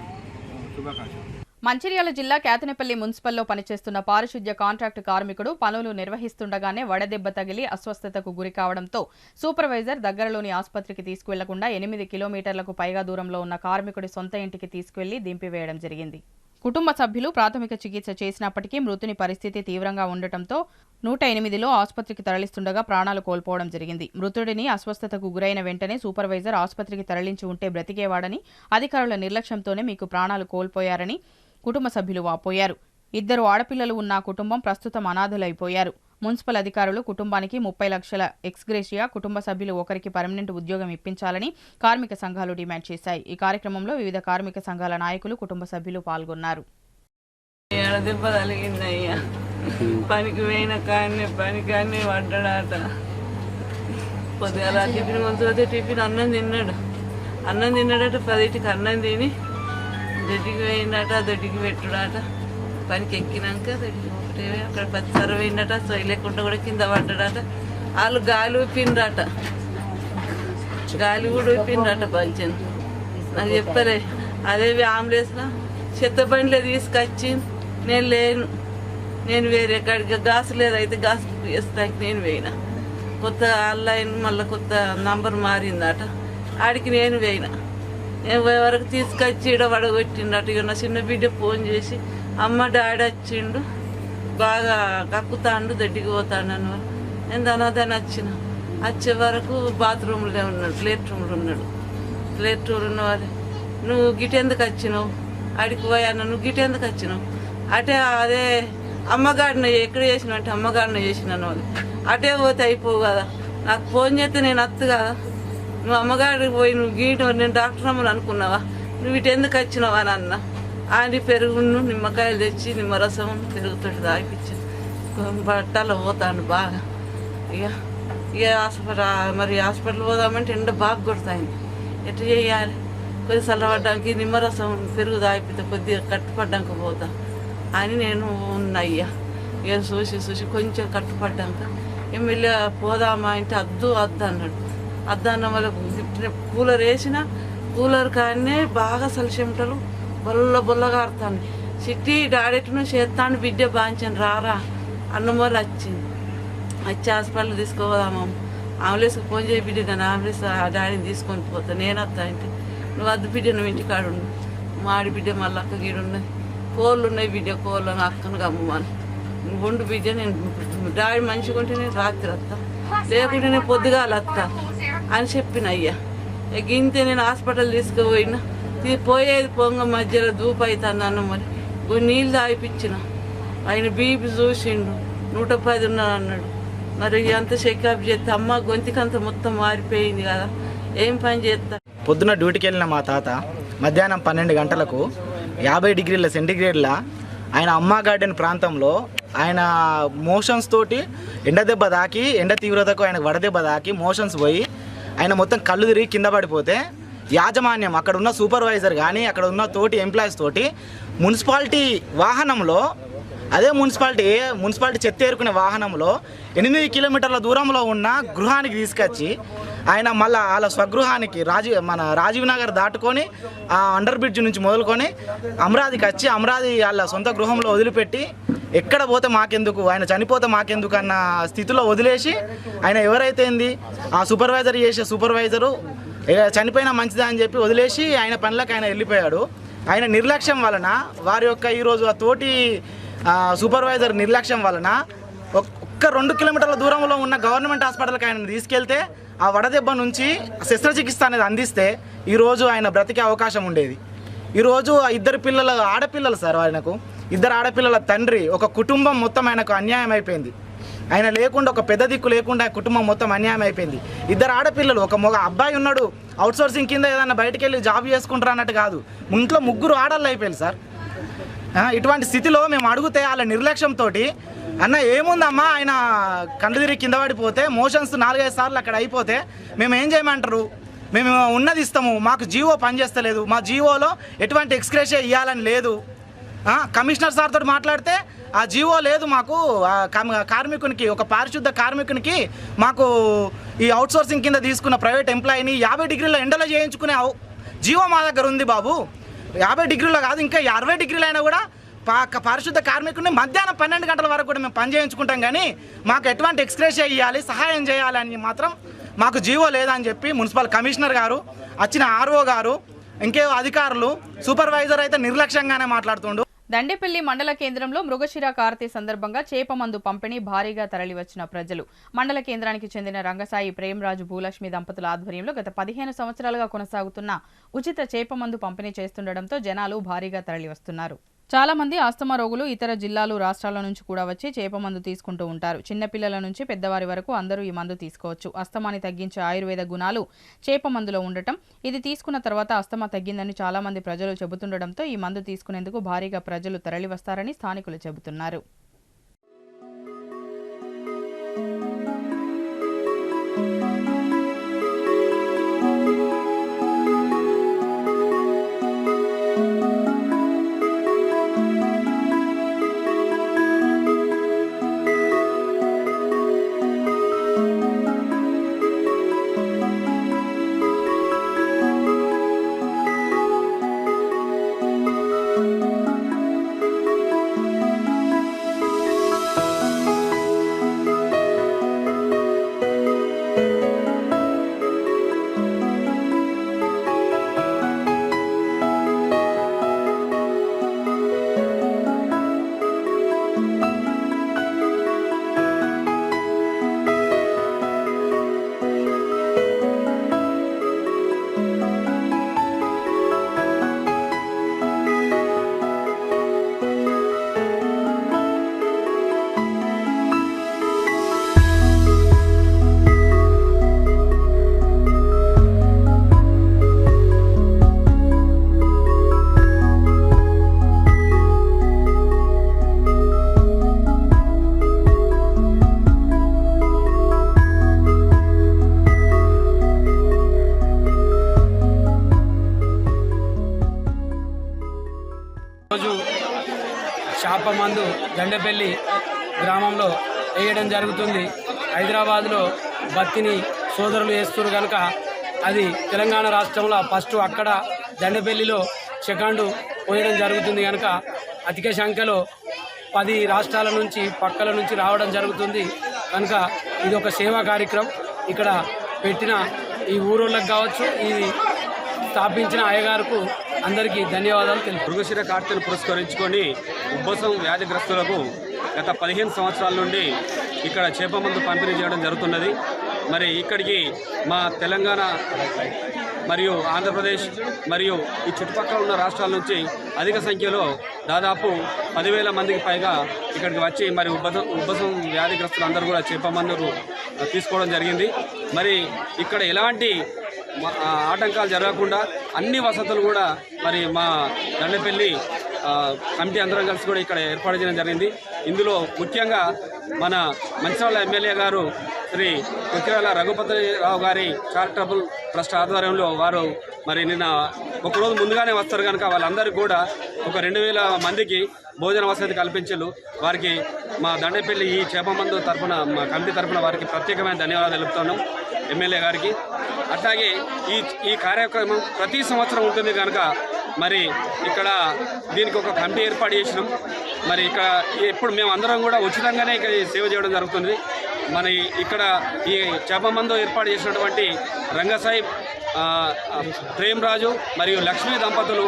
శుభాకాంక్షలు. మంచిర్యాల జిల్లా కేతనపల్లి మున్సిపల్లో పనిచేస్తున్న పారిశుద్ధ్య కాంట్రాక్టు కార్మికుడు పనులు నిర్వహిస్తుండగానే వడదెబ్బ తగిలి అస్వస్థతకు గురి కావడంతో సూపర్వైజర్ దగ్గరలోని ఆసుపత్రికి తీసుకువెళ్లకుండా 8 కిలోమీటర్లకు పైగా దూరంలో ఉన్న కార్మికుడి సొంత ఇంటికి తీసుకువెళ్లి దింపివేయడం జరిగింది. కుటుంబ సభ్యులు ప్రాథమిక చికిత్స చేసినప్పటికీ మృతుని పరిస్థితి తీవ్రంగా ఉండటంతో 108లో ఆసుపత్రికి తరలిస్తుండగా ప్రాణాలు కోల్పోవడం జరిగింది. మృతుడిని అస్వస్థతకు గురైన వెంటనే సూపర్వైజర్ ఆసుపత్రికి తరలించి ఉంటే బ్రతికేవాడని, అధికారుల నిర్లక్ష్యంతోనే మీకు ప్రాణాలు కోల్పోయారని కుటుంబ సభ్యులు వాపోయారు. 2 ఆడపిల్లలు ఉన్న కుటుంబం ప్రస్తుతం అనాథలైపోయారు. మున్సిపల్ అధికారులు కుటుంబానికి 30 లక్షల ఎక్స్గ్రేషియా, కుటుంబ సభ్యులు ఒకరికి పర్మనెంట్ ఉద్యోగం ఇప్పించాలని కార్మిక సంఘాలు డిమాండ్ చేశాయి. ఈ కార్యక్రమంలో వివిధ కార్మిక సంఘాల నాయకులు, కుటుంబ సభ్యులు పాల్గొన్నారు. పనికి పోయిన పని పడ్డాడట. పొద్దుగాల టిఫిన్ కొంచెం టిఫిన్ అన్నం తిన్నాడట. 10కి అన్నం తిని దొడ్డికి పోయిందట. దొడ్డికి పెట్టుడాట. పనికి ఎక్కినాక దొడ్డికి ఒకటే అక్కడ 10 సార్లు పోయిందట. సొయ్యి లేకుండా కూడా కింద పడ్డాడట. వాళ్ళు గాలి ఊపిండ్రట. గాలి కూడా ఊపిండ్రట. పంచను నాకు చెప్పలే. అదే అంబులెన్స్లో చెత్త బండిలో తీసుకొచ్చి నేను వేరే కాడికి గాసు లేదు, అయితే గాసు వేస్తాకి నేను పోయినా. కొత్త ఆన్లైన్ మళ్ళీ కొత్త నంబర్ మారిందట. ఆడికి నేను పోయినా. నేను పోయే వరకు తీసుకొచ్చి ఈడ వడగొట్టిండట. ఇక నా చిన్న బిడ్డ ఫోన్ చేసి అమ్మ డాడీ వచ్చిండు, బాగా కక్కుతాండు, దొడ్డికి పోతాడని నేను దాని వచ్చే వరకు బాత్రూమ్లో ఉన్నాడు, ప్లేట్ రూమ్లో ఉన్నాడు. ప్లేట్ రూమ్లో ఉన్నవారు నువ్వు గిటెందుకు వచ్చినావు, ఆడికి పోయాను, నువ్వు గిటెందుకు వచ్చినావు, అదే అమ్మగాడిన ఎక్కడ చేసిన అంటే అమ్మగాడిన చేసినాను వాళ్ళు అటే పోతే అయిపోవు కదా, నాకు ఫోన్ చేస్తే నేను అత్తు కదా, నువ్వు అమ్మగాడికి పోయి నువ్వు గీయటం నేను డాక్టర్ అమ్మని అనుకున్నావా, నువ్వు ఇటు ఎందుకు వచ్చినావా అని అన్న. ఆయన పెరుగును నిమ్మకాయలు తెచ్చి నిమ్మరసం పెరుగుతోటి తాగిపించి బట్టలు పోతాను బాగా. ఇక హాస్పిటల్ పోదామంటే ఎండ బాగా కొడతాయి, ఎట్లా చేయాలి, కొద్దిగా చల్లబడ్డానికి నిమ్మరసం పెరుగు తాగిపితే కొద్దిగా కట్టుపడ్డాక పోతా అని నేను ఉన్నయ్యా. ఇక చూసి కొంచెం కట్టుపడ్డాక ఎమ్మెల్యే పోదామా అంటే అద్దు అన్నాడు. అన్న వల్ల కూలర్ వేసిన కూలర్ కానీ బాగా సలిచెమటలు బొల్లగా ఆడుతాను. సిట్టి డాడెట్ను చేస్తాను బిడ్డ బాంచాను రారా అన్నం వల్ల వచ్చింది. వచ్చి హాస్పిటల్ తీసుకోదామా, అంబులెన్స్కి ఫోన్ చేయి బిడ్డ, నేను అంబులెన్స్ డాడీని తీసుకొని పోతా. నేను వస్తా అంటే నువ్వు వద్దు బిడ్డ, నువ్వు ఇంటికాడు ఉండు, మాడి బిడ్డ మళ్ళీ అక్క గీడు ఉన్నాయి, కోళ్ళు ఉన్నాయి బిడ్డ, కోళ్ళను అక్కను గమ్మని నువ్వు ఉండు బిడ్డ, నేను డాడీ మంచిగా ఉంటే నేను రాత్రి వస్తా, లేకుంటే నేను పొద్దుగాల వస్తా అని చెప్పిన. అయ్యా గింతే నేను హాస్పిటల్ తీసుకుపోయినా, పోయేది పొంగ మధ్యలో దూపు అవుతాను అన్న. మరి కొన్ని నీళ్ళు తాగిపించిన, ఆయన బీపీ చూసిండు 110 ఉన్నాడు అన్నాడు. మరి అంత చెకప్ చేస్తే అమ్మ గొంతుకంత మొత్తం మారిపోయింది కదా, ఏం పని చేస్తా. పొద్దున డ్యూటీకి వెళ్ళిన మా తాత మధ్యాహ్నం 12 గంటలకు 50 డిగ్రీల సెంటిగ్రేడ్ల ఆయన అమ్మా గార్డెన్ ప్రాంతంలో ఆయన మోషన్స్ తోటి ఎండ దెబ్బ తాకి, ఎండ తీవ్రతకు ఆయన వడదెబ్బ తాకి మోషన్స్ పోయి ఆయన మొత్తం కళ్ళు తిరిగి కింద పడిపోతే యాజమాన్యం, అక్కడ ఉన్న సూపర్వైజర్ కానీ అక్కడ ఉన్న తోటి ఎంప్లాయీస్ తోటి మున్సిపాలిటీ వాహనంలో, అదే మున్సిపాలిటీ చెత్త ఏరుకునే వాహనంలో 8 కిలోమీటర్ల దూరంలో ఉన్న గృహానికి తీసుకొచ్చి ఆయన మళ్ళీ వాళ్ళ స్వగృహానికి రాజీవ్ నగర్ దాటుకొని ఆ అండర్ బ్రిడ్జ్ నుంచి మొదలుకొని అమరావతికి వచ్చి అమరావతి వాళ్ళ సొంత గృహంలో వదిలిపెట్టి ఎక్కడ పోతే మాకెందుకు, ఆయన చనిపోతే మాకెందుకు అన్న స్థితిలో వదిలేసి ఆయన ఎవరైతే ఆ సూపర్వైజరు చనిపోయినా మంచిదా అని చెప్పి వదిలేసి ఆయన పనులకు ఆయన వెళ్ళిపోయాడు. ఆయన నిర్లక్ష్యం వలన వారి యొక్క ఈరోజు ఆ తోటి సూపర్వైజర్ నిర్లక్ష్యం వలన ఒక్క 2 కిలోమీటర్ల దూరంలో ఉన్న గవర్నమెంట్ హాస్పిటల్కి ఆయన తీసుకెళ్తే ఆ వడదెబ్బ నుంచి శస్త్రచికిత్స అనేది అందిస్తే ఈరోజు ఆయన బ్రతికే అవకాశం ఉండేది. ఈరోజు ఆడపిల్లలు సార్, ఆయనకు 2 ఆడపిల్లల తండ్రి, ఒక కుటుంబం మొత్తం ఆయనకు అన్యాయం అయిపోయింది. ఆయన లేకుండా ఒక పెద్ద దిక్కు లేకుండా కుటుంబం మొత్తం అన్యాయం అయిపోయింది. 2 ఆడపిల్లలు, ఒక మగ అబ్బాయి ఉన్నాడు, అవుట్సోర్సింగ్ కింద ఏదైనా బయటకు వెళ్ళి జాబ్ చేసుకుంటారు అన్నట్టు కాదు, ఇంట్లో 3 ఆడళ్ళు అయిపోయింది సార్. ఇటువంటి స్థితిలో మేము అడిగితే వాళ్ళ నిర్లక్ష్యంతో అన్న ఏముందమ్మా, ఆయన కళ్ళు తిరిగి కింద పడిపోతే మోషన్స్ 4-5 సార్లు అక్కడ అయిపోతే మేము ఏం చేయమంటారు, మేము ఉన్నది ఇస్తాము, మాకు జీవో పనిచేస్తలేదు, మా జీవోలో ఎటువంటి ఎక్స్గ్రేషియా ఇవ్వాలని లేదు, కమిషనర్ సార్తో మాట్లాడితే ఆ జీవో లేదు మాకు, కార్మికునికి, ఒక పారిశుద్ధ కార్మికునికి మాకు ఈ అవుట్సోర్సింగ్ కింద తీసుకున్న ప్రైవేట్ ఎంప్లాయీని 50 డిగ్రీల ఎండలో చేయించుకునే జీవో మా దగ్గర ఉంది బాబు, 50 డిగ్రీలో కాదు ఇంకా 60 డిగ్రీలు అయినా కూడా పారిశుద్ధ కార్మికుడిని మధ్యాహ్నం 12 గంటల వరకు కూడా మేము పని చేయించుకుంటాం, కానీ మాకు ఎటువంటి ఎక్స్గ్రేషియా ఇవ్వాలి, సహాయం చేయాలని మాత్రం మాకు జీవో లేదని చెప్పి మున్సిపల్ కమిషనర్ గారు, వచ్చిన ఆర్ఓ గారు, ఇంకే అధికారులు, సూపర్వైజర్ అయితే నిర్లక్ష్యంగానే మాట్లాడుతుండు. దండేపల్లి మండల కేంద్రంలో మృగశిర కార్తె సందర్భంగా చేపమందు పంపిణీ భారీగా తరలివచ్చిన ప్రజలు. మండల కేంద్రానికి చెందిన రంగసాయి ప్రేమరాజు భూలక్ష్మి దంపతుల ఆధ్వర్యంలో గత 15 సంవత్సరాలుగా కొనసాగుతున్న ఉచిత చేపమందు పంపిణీ చేస్తుండటంతో జనాలు భారీగా తరలివస్తున్నారు. చాలా మంది ఆస్తమా రోగులు ఇతర జిల్లాలు, రాష్ట్రాల నుంచి కూడా వచ్చి చేపమందు తీసుకుంటూ ఉంటారు. చిన్నపిల్లల నుంచి పెద్దవారి వరకు అందరూ ఈ మందు తీసుకోవచ్చు. అస్తమాని తగ్గించే ఆయుర్వేద గుణాలు చేపమందులో ఉండటం, ఇది తీసుకున్న తర్వాత అస్తమా తగ్గిందని చాలా మంది ప్రజలు చెబుతుండటంతో ఈ మందు తీసుకునేందుకు భారీగా ప్రజలు తరలివస్తారని స్థానికులు చెబుతున్నారు. శాప మందు దండపల్లి గ్రామంలో వేయడం జరుగుతుంది. హైదరాబాద్లో బత్తిని సోదరులు వేస్తున్నారు కనుక అది తెలంగాణ రాష్ట్రంలో ఫస్ట్ అక్కడ దండపల్లిలో సెకండ్ పోయడం జరుగుతుంది కనుక అధిక సంఖ్యలో 10 రాష్ట్రాల నుంచి పక్కల నుంచి రావడం జరుగుతుంది కనుక ఇది ఒక సేవా కార్యక్రమం. ఇక్కడ పెట్టిన ఈ ఊరోళ్ళకి కావచ్చు, ఇది స్థాపించిన అయ్యగారుకు అందరికీ ధన్యవాదాలు తెలుపు. మృగశిర కార్తెను పురస్కరించుకొని ఉబ్బసం వ్యాధిగ్రస్తులకు గత 15 సంవత్సరాల నుండి ఇక్కడ చేప మందు పంపిణీ చేయడం జరుగుతున్నది. మరి ఇక్కడికి మా తెలంగాణ మరియు ఆంధ్రప్రదేశ్ మరియు ఈ చుట్టుపక్కల ఉన్న రాష్ట్రాల నుంచి అధిక సంఖ్యలో దాదాపు 10,000 మందికి పైగా ఇక్కడికి వచ్చి మరి ఉబ్బసం వ్యాధిగ్రస్తులు అందరూ కూడా చేప మందును తీసుకోవడం జరిగింది. మరి ఇక్కడ ఎలాంటి ఆటంకాలు జరగకుండా అన్ని వసతులు కూడా మరి మా దండపల్లి కమిటీ అందరం కలిసి కూడా ఇక్కడ ఏర్పాటు చేయడం జరిగింది. ఇందులో ముఖ్యంగా మన మంచిర్యాల ఎమ్మెల్యే గారు శ్రీ కొక్కిరాల రఘుపతిరావు గారి చారిటబుల్ ట్రస్ట్ ఆధ్వర్యంలో వారు మరి నిన్న ఒకరోజు ముందుగానే వస్తారు కనుక వాళ్ళందరికీ కూడా ఒక 2,000 మందికి భోజన వసతి కల్పించారు. వారికి మా దండపల్లి ఈ చేప మందు తరఫున మా కమిటీ తరఫున వారికి ప్రత్యేకమైన ధన్యవాదాలు తెలుపుతున్నాం ఎమ్మెల్యే గారికి. అట్లాగే ఈ కార్యక్రమం ప్రతి సంవత్సరం ఉంటుంది కనుక మరి ఇక్కడ దీనికి ఒక కమిటీ ఏర్పాటు చేసినాం. మరి ఇక్కడ ఇప్పుడు మేము అందరం కూడా ఉచితంగానే ఇక్కడ సేవ చేయడం జరుగుతుంది. మన ఇక్కడ ఈ చేప మందు ఏర్పాటు చేసినటువంటి రంగసాయి ప్రేమరాజు మరియు లక్ష్మీ దంపతులు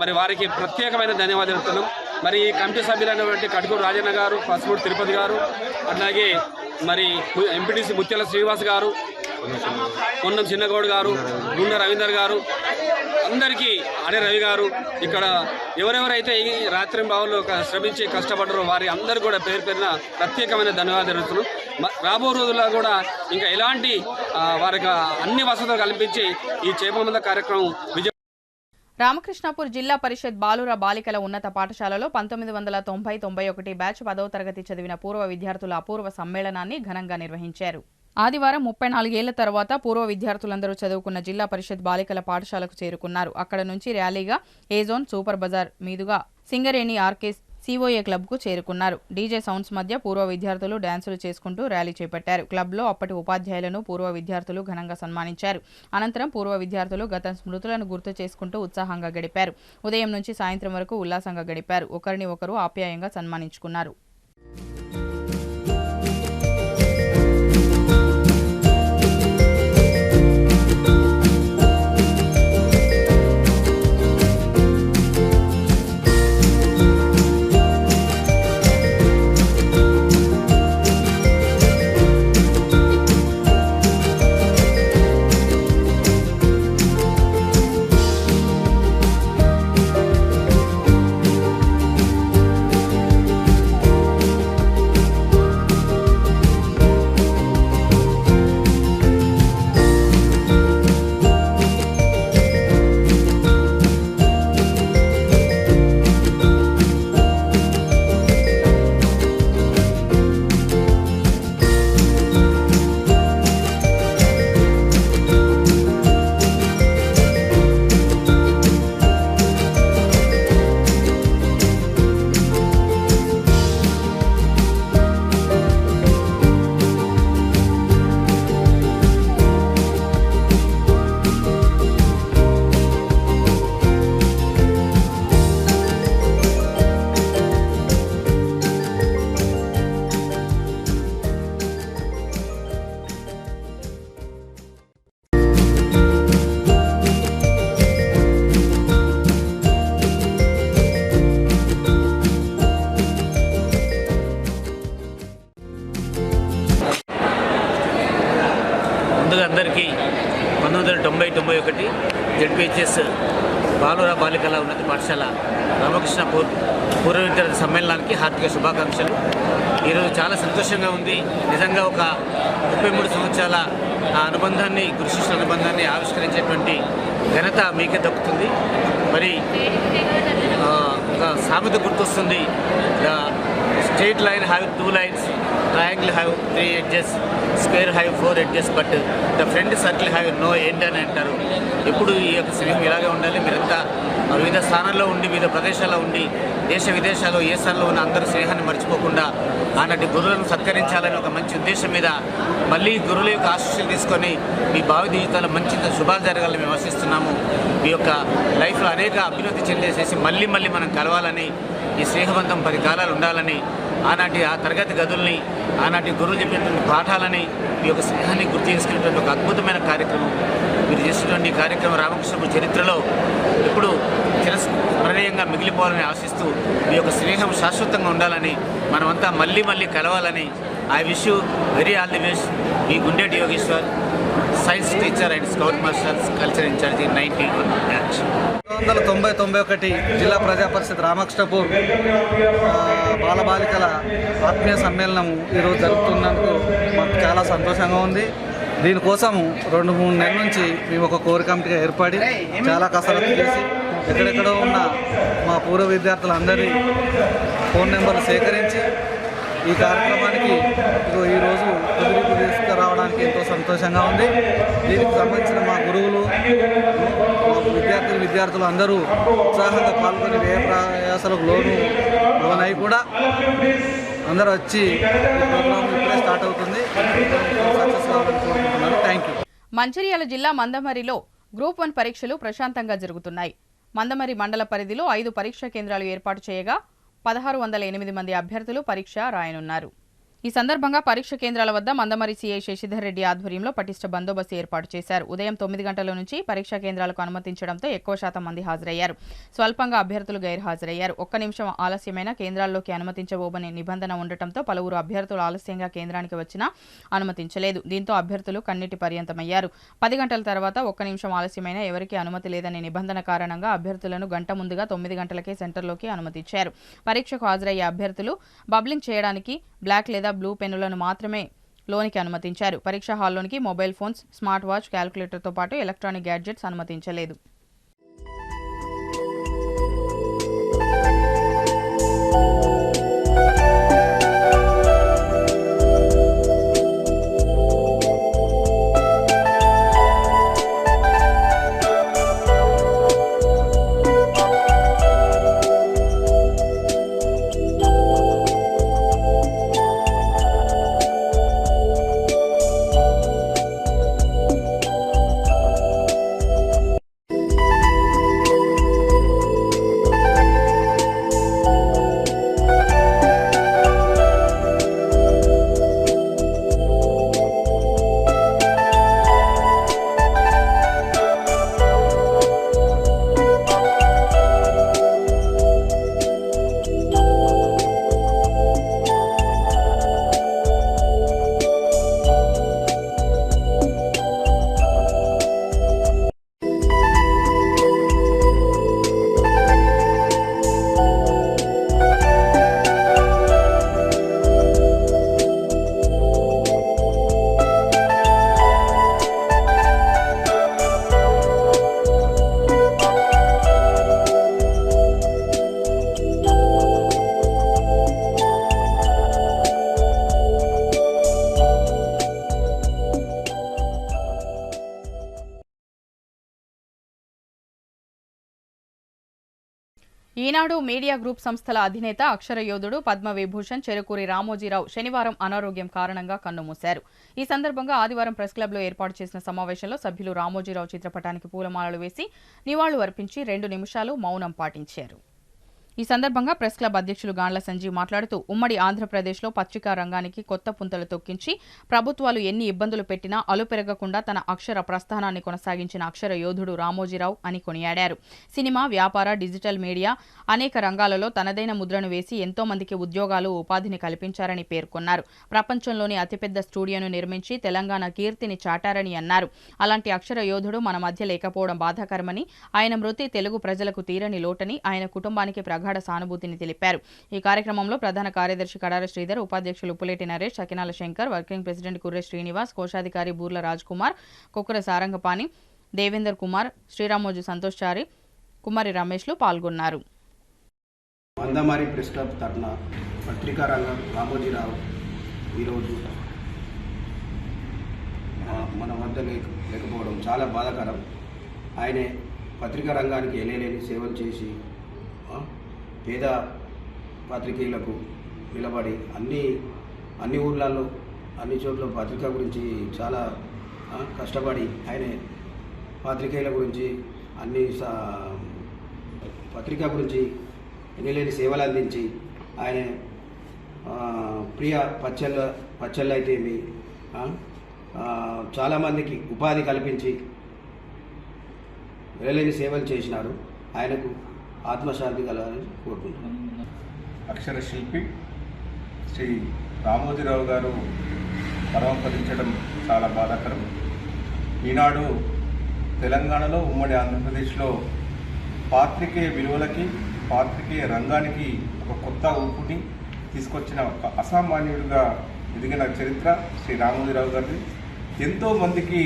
మరి వారికి ప్రత్యేకమైన ధన్యవాదాలు చెప్తున్నాం. మరి ఈ కమిటీ సభ్యులైనటువంటి కటుకూరు రాజన్న గారు, పసుపూడి తిరుపతి గారు, అట్లాగే మరి ఎంపీటీసీ ముత్యాల శ్రీనివాస్ గారు, పొన్నం చిన్నగౌడ్ గారు, గుండె రవీందర్ గారు, అందరికీ అడే రవి గారు, ఇక్కడ ఎవరెవరైతే ఈ రాత్రి బావుల్లో శ్రమించి కష్టపడ్డారో వారి అందరూ కూడా పేరు పేరున ప్రత్యేకమైన ధన్యవాదాలు తెలుపుతున్నాం. రాబో రోజుల్లో కూడా ఇంకా ఎలాంటి వారికి అన్ని వసతులు కల్పించి ఈ చేప మందు కార్యక్రమం విజయ. రామకృష్ణాపూర్ జిల్లా పరిషత్ బాలుర బాలికల ఉన్నత పాఠశాలలో 1990-91 బ్యాచ్ 10వ తరగతి చదివిన పూర్వ విద్యార్థుల అపూర్వ సమ్మేళనాన్ని ఘనంగా నిర్వహించారు. ఆదివారం 34 ఏళ్ల తర్వాత పూర్వ విద్యార్థులందరూ చదువుకున్న జిల్లా పరిషత్ బాలికల పాఠశాలకు చేరుకున్నారు. అక్కడ నుంచి ర్యాలీగా ఏ జోన్ సూపర్ బజార్ మీదుగా సింగరేణి ఆర్కే సిఓఏ క్లబ్కు చేరుకున్నారు. డీజే సౌండ్స్ మధ్య పూర్వ విద్యార్థులు డ్యాన్సులు చేసుకుంటూ ర్యాలీ చేపట్టారు. క్లబ్లో అప్పటి ఉపాధ్యాయులను పూర్వ విద్యార్థులు ఘనంగా సన్మానించారు. అనంతరం పూర్వ విద్యార్థులు గత స్మృతులను గుర్తు చేసుకుంటూ ఉత్సాహంగా గడిపారు. ఉదయం నుంచి సాయంత్రం వరకు ఉల్లాసంగా గడిపారు. ఒకరిని ఒకరు ఆప్యాయంగా సన్మానించుకున్నారు. అందరికీ 1990-91 జెడ్పీహెచ్ఎస్ బాలుర బాలికల ఉన్నత పాఠశాల రామకృష్ణాపూర్ పూర్వ విద్యార్థి సమ్మేళనానికి హార్దిక శుభాకాంక్షలు. ఈరోజు చాలా సంతోషంగా ఉంది. నిజంగా ఒక 33 సంవత్సరాల అనుబంధాన్ని, గురుశిష్యుల అనుబంధాన్ని ఆవిష్కరించేటువంటి ఘనత మీకే దక్కుతుంది. మరి ఒక సామెత గుర్తొస్తుంది, stay straight line have 2 lines, triangle have 3 edges, square have 4 edges, but the friend circle have no end అని అంటారు. ఎప్పుడు ఈ యొక్క స్నేహం ఇలాగే ఉండాలి. మీరంతా వివిధ స్థానాల్లో ఉండి వివిధ ప్రదేశాల్లో ఉండి దేశ విదేశాల్లో ఏ స్థానంలో ఉన్న అందరూ స్నేహాన్ని మర్చిపోకుండా ఆనాటి గురువులను సత్కరించాలని ఒక మంచి ఉద్దేశం మీద మళ్ళీ గురువుల యొక్క ఆశీస్సులు తీసుకొని మీ భావి జీవితాల్లో మంచి శుభాలు జరగాలని మేము ఆశిస్తున్నాము. మీ యొక్క లైఫ్లో అనేక అభివృద్ధి చెందేసేసి మళ్ళీ మనం కలవాలని, ఈ స్నేహబంధం 10 కాలాలు ఉండాలని, ఆనాటి ఆ తరగతి గదుల్ని, ఆనాటి గురువులు చెప్పినటువంటి పాఠాలని, ఈ యొక్క స్నేహాన్ని గుర్తు చేసుకునేటువంటి ఒక అద్భుతమైన కార్యక్రమం మీరు చేసినటువంటి కార్యక్రమం రామకృష్ణ చరిత్రలో ఇప్పుడు చిరస్మరణీయంగా మిగిలిపోవాలని ఆశిస్తూ మీ యొక్క స్నేహం శాశ్వతంగా ఉండాలని, మనమంతా మళ్ళీ కలవాలని. I wish you very all the best. మీ Gundeti Yogeshwar, science teacher and scout masters, culture in charge 91 batch. 1991 జిల్లా ప్రజా పరిషత్ రామకృష్ణపూర్ బాలబాలికల ఆత్మీయ సమ్మేళనం ఈరోజు జరుగుతున్నందుకు మాకు చాలా సంతోషంగా ఉంది. దీనికోసం 2-3 నెలల నుంచి మేము ఒక కోర్ కమిటీగా ఏర్పడి చాలా కసరత్తు చేసి ఎక్కడెక్కడో ఉన్న మా పూర్వ విద్యార్థులందరి ఫోన్ నెంబర్లు సేకరించి ఈ కార్యక్రమానికి ఈరోజు కుదిరికి తీసుకురావడానికి ఎంతో సంతోషంగా ఉంది. దీనికి సంబంధించిన మా గురువులు, విద్యార్థులు అందరూ ఉత్సాహంగా పాల్గొని వ్యయ ప్రయాసాలకు లోనై కూడా అందరూ వచ్చి ఈ ప్రోగ్రాం ఇప్పుడే స్టార్ట్ అవుతుంది. సక్సెస్ కావాలని కోరుకుంటున్నాను. Thank you. మంచిర్యాల జిల్లా మందమరిలో గ్రూప్ 1 పరీక్షలు ప్రశాంతంగా జరుగుతున్నాయి. మందమరి మండల పరిధిలో 5 పరీక్షా కేంద్రాలు ఏర్పాటు చేయగా 1608 మంది అభ్యర్థులు పరీక్ష రాయనున్నారు. ఈ సందర్భంగా పరీక్ష కేంద్రాల వద్ద మందమరి సీఐ శశిధర్ రెడ్డి ఆధ్వర్యంలో పటిష్ట బందోబస్తు ఏర్పాటు చేశారు. ఉదయం 9 గంటల నుంచి పరీక్షా కేంద్రాలకు అనుమతించడంతో ఎక్కువ శాతం మంది హాజరయ్యారు. స్వల్పంగా అభ్యర్థులు గైర్హాజరయ్యారు. 1 నిమిషం ఆలస్యమైన కేంద్రాల్లోకి అనుమతించబోమనే నిబంధన ఉండటంతో పలువురు అభ్యర్థులు ఆలస్యంగా కేంద్రానికి వచ్చినా అనుమతించలేదు. దీంతో అభ్యర్థులు కన్నీటి పర్యంతమయ్యారు. 10 గంటల తర్వాత 1 నిమిషం ఆలస్యమైన ఎవరికీ అనుమతి లేదనే నిబంధన కారణంగా అభ్యర్థులను గంట ముందుగా 9 గంటలకే సెంటర్లోకి అనుమతించారు. పరీక్షకు హాజరయ్యే అభ్యర్థులు బబ్లింగ్ చేయడానికి బ్లాక్ లేదా బ్లూ పెన్నులను మాత్రమే లోనికి అనుమతించారు. పరీక్షా హాల్లోనికి మొబైల్ ఫోన్స్, స్మార్ట్ వాచ్, క్యాల్కులేటర్తో పాటు ఎలక్ట్రానిక్ గ్యాడ్జెట్స్ అనుమతించలేదు. ఈనాడు మీడియా గ్రూప్ సంస్థల అధినేత అక్షర యోధుడు పద్మవిభూషణ్ చెరుకూరి రామోజీరావు శనివారం అనారోగ్యం కారణంగా కన్నుమూశారు. ఈ సందర్భంగా ఆదివారం ప్రెస్ క్లబ్లో ఏర్పాటు చేసిన సమావేశంలో సభ్యులు రామోజీరావు చిత్రపటానికి పూలమాలలు వేసి నివాళులు అర్పించి 2 నిమిషాలు మౌనం పాటించారు. ఈ సందర్భంగా ప్రెస్ క్లబ్ అధ్యక్షులు గాండ్ల సంజీవ్ మాట్లాడుతూ ఉమ్మడి ఆంధ్రప్రదేశ్లో పత్రికా రంగానికి కొత్త పుంతలు తొక్కించి ప్రభుత్వాలు ఎన్ని ఇబ్బందులు పెట్టినా అలుపెరగకుండా తన అక్షర ప్రస్థానాన్ని కొనసాగించిన అక్షర యోధుడు రామోజీరావు అని కొనియాడారు. సినిమా, వ్యాపార, డిజిటల్ మీడియా అనేక రంగాలలో తనదైన ముద్రను వేసి ఎంతో మందికి ఉద్యోగాలు, ఉపాధిని కల్పించారని పేర్కొన్నారు. ప్రపంచంలోని అతిపెద్ద స్టూడియోను నిర్మించి తెలంగాణ కీర్తిని చాటారని అన్నారు. అలాంటి అక్షర యోధుడు మన మధ్య లేకపోవడం బాధాకరమని, ఆయన మృతి తెలుగు ప్రజలకు తీరని లోటని, ఆయన కుటుంబానికి ప్రగాఢ సానుభూతిని తెలిపారు. ఈ కార్యక్రమంలో ప్రధాన కార్యదర్శి కడార శ్రీధర్, ఉపాధ్యక్షులు ఉప్పులేటి నరేష్, సకినాల శంకర్, వర్కింగ్ ప్రెసిడెంట్ కుర్రె శ్రీనివాస్, కోశాధికారి బూర్ల రాజ్ కుమార్, కుక్కుర సారంగపాణి, దేవేందర్ కుమార్, శ్రీరామోజు సంతోష్ చారి, కుమారి రమేష్లు పాల్గొన్నారు. మందమరి ప్రెస్ క్లబ్ తరఫున పత్రికా రంగం రామోజీరావు ఈరోజు మన వద్ద లేకపోవడం చాలా బాధాకరం. ఆయనే పత్రికా రంగానికి ఎనలేని సేవలు చేసి పేద పాత్రికేయులకు నిలబడి అన్ని ఊర్లలో అన్ని చోట్ల పత్రిక గురించి చాలా కష్టపడి ఆయన పాత్రికేయుల గురించి పత్రిక గురించి ఎనలేని సేవలు అందించి ఆయన ప్రియ పచ్చళ్ళు అయితేమి చాలామందికి ఉపాధి కల్పించి ఎనలేని సేవలు చేసినారు. ఆయనకు ఆత్మశాంతి కలగాలని కోరుకుంటున్నాను. అక్షర శిల్పి శ్రీ రామోజీరావు గారు పరమపదించడం చాలా బాధాకరం. ఈనాడు తెలంగాణలో ఉమ్మడి ఆంధ్రప్రదేశ్లో పాత్రికేయ విలువలకి పాత్రికేయ రంగానికి ఒక కొత్త ఊపుని తీసుకొచ్చిన ఒక అసామాన్యుడిగా ఎదిగిన చరిత్ర శ్రీ రామోజీరావు గారిది. ఎంతోమందికి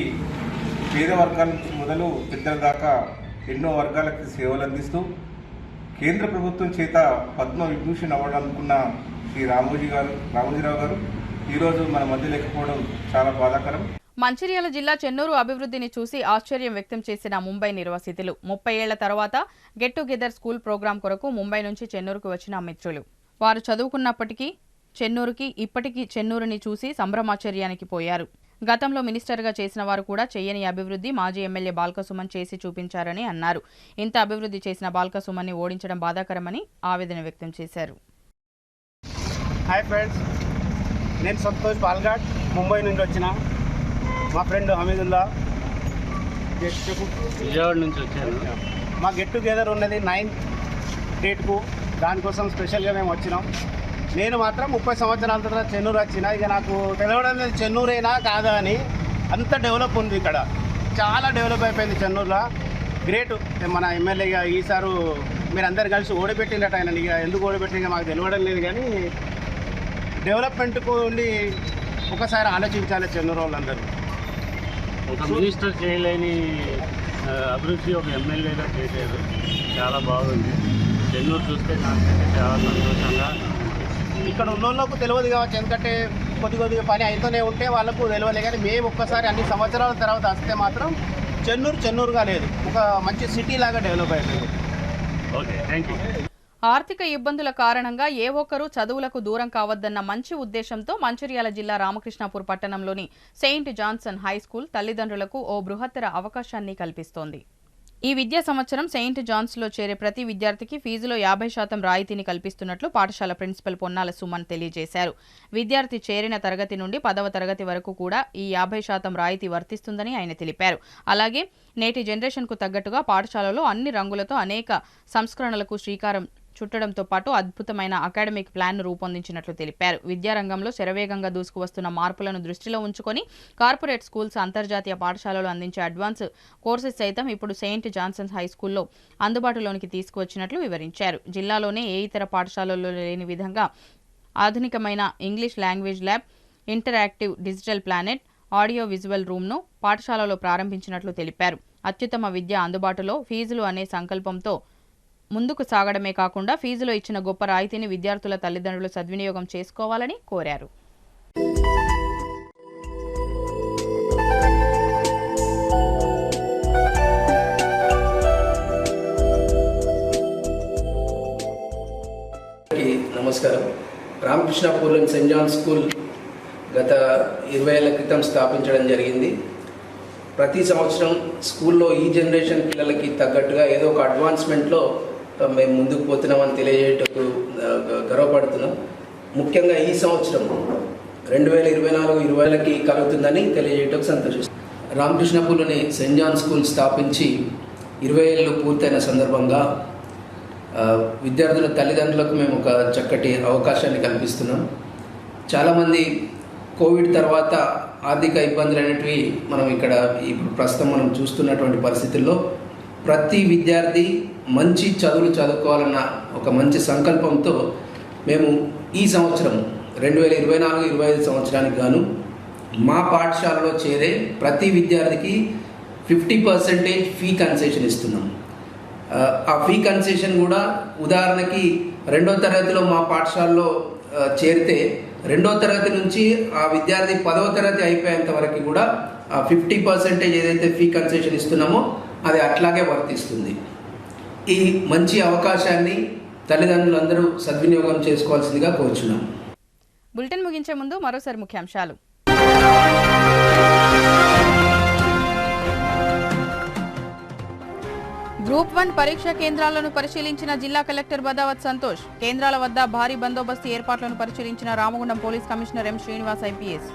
పేద వర్గాల నుంచి మొదలు పెద్దల దాకా ఎన్నో వర్గాలకి సేవలు అందిస్తూ కేంద్ర ప్రభుత్వం చేత పద్మ విభూషణ్ అవార్డు అందుకున్న శ్రీ రామోజీరావు గారు ఈరోజు మన మధ్య లేకపోవడం చాలా బాధాకరం. మంచిర్యాల జిల్లా చెన్నూరు అభివృద్ధిని చూసి ఆశ్చర్యం వ్యక్తం చేసిన ముంబై నిర్వాసితులు 30 ఏళ్ల తర్వాత గెట్ టుగెదర్ స్కూల్ ప్రోగ్రాం కొరకు ముంబై నుంచి చెన్నూరుకు వచ్చిన మిత్రులు. వారు చదువుకున్నప్పటికీ చెన్నూరుకి ఇప్పటికీ చెన్నూరుని చూసి సంభ్రమాశ్చర్యానికి పోయారు. గతంలో మినిస్టర్గా చేసిన వారు కూడా చేయని అభివృద్ధి మాజీ ఎమ్మెల్యే బాల్కసుమన్ చేసి చూపించారని అన్నారు. ఇంత అభివృద్ధి చేసిన బాల్కసుమన్ని ఓడించడం బాధాకరమని ఆవేదన వ్యక్తం చేశారు. హాయ్ ఫ్రెండ్స్, నేను సంతోష్ పాల్ఘాట్ ముంబై నుంచి వచ్చిన. మా ఫ్రెండ్ హమీదుల్లా విజయవాడ నుంచి వచ్చాను. మా గెట్ టుగెదర్ ఉన్నది 9th డేట్కు, దానికోసం స్పెషల్గా మేము వచ్చినాం. నేను మాత్రం 30 సంవత్సరాల తర్వాత చెన్నూరు వచ్చిన. ఇక నాకు తెలవడం లేదు చెన్నూరైనా కాదా అని. అంత డెవలప్ ఉంది ఇక్కడ, చాలా డెవలప్ అయిపోయింది చెన్నూరులో. గ్రేట్. మన ఎమ్మెల్యేగా ఈసారి మీరు అందరు కలిసి ఓడిపెట్టినట్టు ఆయన. ఇక ఎందుకు ఓడిపెట్టిన మాకు తెలియడం లేదు, కానీ డెవలప్మెంట్కు ఉండి ఒకసారి ఆలోచించాలి చెన్నూరు వాళ్ళందరూ. ఒక మినిస్టర్ చేయలేని అభివృద్ధి ఒక ఎమ్మెల్యేగా చేశారు. చాలా బాగుంది. చెన్నూరు చూస్తే నాకైతే చాలా సంతోషంగా. ఇక్కడ ఉన్న వాళ్ళకు తెలియదు కావచ్చు, ఎందుకంటే కొద్దిగా పని అయితేనే ఉంటే వాళ్ళకు తెలియలే. కానీ మేము ఒక్కసారి అన్ని సంవత్సరాల తర్వాత వస్తే మాత్రం చెన్నూరుగా లేదు, ఒక మంచి సిటీ లాగా డెవలప్ అయిపోయింది. Okay, thank you. ఆర్థిక ఇబ్బందుల కారణంగా ఏ ఒక్కరూ చదువులకు దూరం కావద్దన్న మంచి ఉద్దేశంతో మంచిర్యాల జిల్లా రామకృష్ణాపూర్ పట్టణంలోని సెయింట్ జాన్సన్ హై స్కూల్ తల్లిదండ్రులకు ఓ బృహత్తర అవకాశాన్ని కల్పిస్తోంది. ఈ విద్యా సంవత్సరం సెయింట్ జాన్స్లో చేరే ప్రతి విద్యార్థికి ఫీజులో 50% రాయితీని కల్పిస్తున్నట్లు పాఠశాల ప్రిన్సిపల్ పొన్నాల సుమన్ తెలియజేశారు. విద్యార్థి చేరిన తరగతి నుండి 10వ తరగతి వరకు కూడా ఈ 50% రాయితీ వర్తిస్తుందని ఆయన తెలిపారు. అలాగే నేటి జనరేషన్కు తగ్గట్టుగా పాఠశాలలో అన్ని రంగులతో అనేక సంస్కరణలకు శ్రీకారం చుట్టడంతో పాటు అద్భుతమైన అకాడమిక్ ప్లాన్ను రూపొందించినట్లు తెలిపారు. విద్యారంగంలో శరవేగంగా దూసుకువస్తున్న మార్పులను దృష్టిలో ఉంచుకొని కార్పొరేట్ స్కూల్స్, అంతర్జాతీయ పాఠశాలలు అందించే అడ్వాన్స్ కోర్సెస్ సైతం ఇప్పుడు సెయింట్ జాన్సన్ హై స్కూల్లో అందుబాటులోనికి తీసుకువచ్చినట్లు వివరించారు. జిల్లాలోనే ఏ ఇతర పాఠశాలల్లో లేని విధంగా ఆధునికమైన English language lab, interactive digital planet, audio visual రూమ్ను పాఠశాలలో ప్రారంభించినట్లు తెలిపారు. అత్యుత్తమ విద్య అందుబాటులో, ఫీజులు అనే సంకల్పంతో ముందుకు సాగడమే కాకుండా ఫీజులో ఇచ్చిన గొప్ప రాయితీని విద్యార్థుల తల్లిదండ్రులు సద్వినియోగం చేసుకోవాలని కోరారు. నమస్కారం. రామకృష్ణాపూర్లోని సెయింట్ జాన్ స్కూల్ గత 20 ఏళ్ల క్రితం స్థాపించడం జరిగింది. ప్రతి సంవత్సరం స్కూల్లో ఈ జనరేషన్ పిల్లలకి తగ్గట్టుగా ఏదో ఒక అడ్వాన్స్మెంట్లో మేము ముందుకు పోతున్నామని తెలియజేయటకు గర్వపడుతున్నాం. ముఖ్యంగా ఈ సంవత్సరం 2024-20కి కలుగుతుందని తెలియజేయటకు సంతోషిస్తున్నాం. రామకృష్ణాపూర్లోని సెయింట్ జాన్ స్కూల్ స్థాపించి 20 ఏళ్ళు పూర్తయిన సందర్భంగా విద్యార్థుల తల్లిదండ్రులకు మేము ఒక చక్కటి అవకాశాన్ని కల్పిస్తున్నాం. చాలామంది కోవిడ్ తర్వాత ఆర్థిక ఇబ్బందులు అనేటివి మనం ఇక్కడ ఇప్పుడు ప్రస్తుతం మనం చూస్తున్నటువంటి పరిస్థితుల్లో ప్రతి విద్యార్థి మంచి చదువులు చదువుకోవాలన్న ఒక మంచి సంకల్పంతో మేము ఈ సంవత్సరం 2024-25 సంవత్సరానికి గాను మా పాఠశాలలో చేరే ప్రతి విద్యార్థికి 50% ఫీ కన్సెషన్ ఇస్తున్నాం. ఆ ఫీ కన్సెషన్ కూడా ఉదాహరణకి 2వ తరగతిలో మా పాఠశాలలో చేరితే 2వ తరగతి నుంచి ఆ విద్యార్థి 10వ తరగతి అయిపోయేంత వరకు కూడా 50% ఏదైతే ఫీ కన్సెషన్ ఇస్తున్నామో అది అట్లాగే వర్తిస్తుంది. ఈ మంచి అవకాశాన్ని తల్లిదండ్రులందరూ సద్వినియోగం చేసుకోవాల్సిందిగా కోరుచున్నాం. బులెటిన్ ముగించే ముందు మరోసారి ముఖ్యాంశాలు. గ్రూప్ 1 పరీక్షా కేంద్రాలను పరిశీలించిన జిల్లా కలెక్టర్ బదావత్ సంతోష్. కేంద్రాల వద్ద భారీ బందోబస్తు ఏర్పాట్లను పరిశీలించిన Ramagundam police commissioner M Srinivas IPS.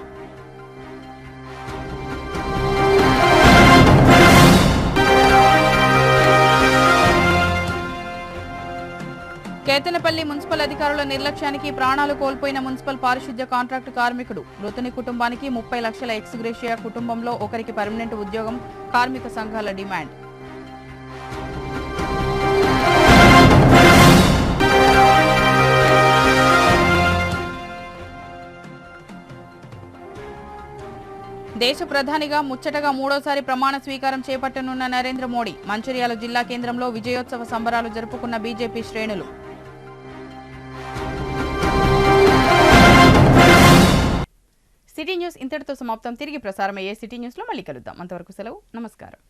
Kethanapalli municipal అధికారుల నిర్లక్ష్యానికి ప్రాణాలు కోల్పోయిన మున్సిపల్ పారిశుద్ధ్య కాంట్రాక్టు కార్మికుడు. మృతుని కుటుంబానికి 30 లక్షల ఎక్స్గ్రేషియా, కుటుంబంలో ఒకరికి పర్మనెంట్ ఉద్యోగం. కార్మిక సంఘాల డిమాండ్. దేశ ప్రధానిగా ముచ్చటగా 3వసారి ప్రమాణ స్వీకారం చేపట్టనున్న నరేంద్ర మోడీ. మంచిర్యాల జిల్లా కేంద్రంలో విజయోత్సవ సంబరాలు జరుపుకున్న బీజేపీ శ్రేణులు. సిటీ న్యూస్ ఇంతటితో సమాప్తం. తిరిగి ప్రసారమయ్యే సిటీ న్యూస్లో మళ్ళీ కలుద్దాం. అంతవరకు సెలవు. నమస్కారం.